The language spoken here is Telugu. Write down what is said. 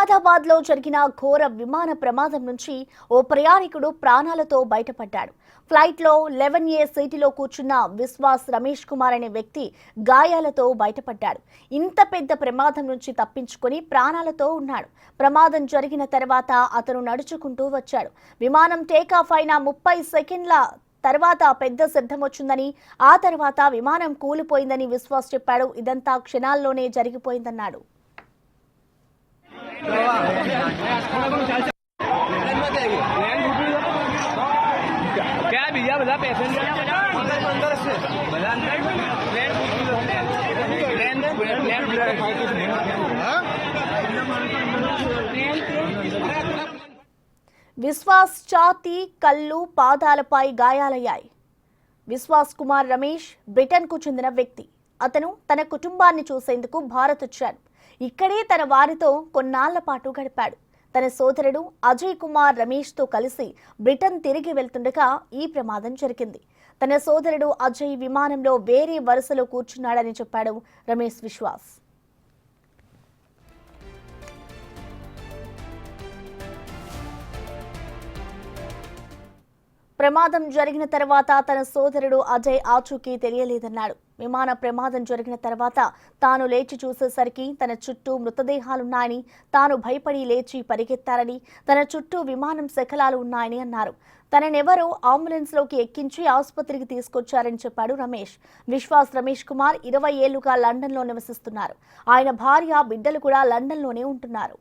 అహ్మదాబాద్లో జరిగిన ఘోర విమాన ప్రమాదం నుంచి ఓ ప్రయాణికుడు ప్రాణాలతో బయటపడ్డాడు. ఫ్లైట్లో 11A సీటులో కూర్చున్న విశ్వాస్ రమేష్ కుమార్ అనే వ్యక్తి గాయాలతో బయటపడ్డాడు. ఇంత పెద్ద ప్రమాదం నుంచి తప్పించుకొని ప్రాణాలతో ఉన్నాడు. ప్రమాదం జరిగిన తర్వాత అతను నడుచుకుంటూ వచ్చాడు. విమానం టేకాఫ్ అయిన 30 సెకండ్ల తర్వాత పెద్ద శబ్దం వచ్చిందని, ఆ తర్వాత విమానం కూలిపోయిందని విశ్వాస్ చెప్పాడు. ఇదంతా క్షణాల్లోనే జరిగిపోయిందన్నాడు. क्या भैया बता पैसेंजर अंदर से విశ్వాస్ ఛాతీ, కళ్ళు, పాదాలపై గాయాలయ్యాయి. విశ్వాస్ కుమార్ రమేష్ బ్రిటన్కు చెందిన వ్యక్తి. అతను తన కుటుంబాన్ని చూసేందుకు భారత్ వచ్చాడు. ఇక్కడే తన వారితో కొన్నాళ్ల పాటు గడిపాడు. తన సోదరుడు అజయ్ కుమార్ రమేష్తో కలిసి బ్రిటన్ తిరిగి వెళ్తుండగా ఈ ప్రమాదం జరిగింది. తన సోదరుడు అజయ్ విమానంలో వేరే వరుసలో కూర్చున్నాడని చెప్పాడు రమేష్ విశ్వాస్. ప్రమాదం జరిగిన తర్వాత తన సోదరుడు అజయ్ ఆచూకీ తెలియలేదన్నాడు. విమాన ప్రమాదం జరిగిన తర్వాత తాను లేచి చూసేసరికి తన చుట్టూ మృతదేహాలున్నాయని, తాను భయపడి లేచి పరిగెత్తారని, తన చుట్టూ విమానం శకలాలు ఉన్నాయని అన్నారు. తననెవరో అంబులెన్స్లోకి ఎక్కించి ఆసుపత్రికి తీసుకొచ్చారని చెప్పాడు రమేష్. విశ్వాస్ రమేష్ కుమార్ 20 ఏళ్లుగా లండన్లో నివసిస్తున్నారు. ఆయన భార్య, బిడ్డలు కూడా లండన్లోనే ఉంటున్నారు.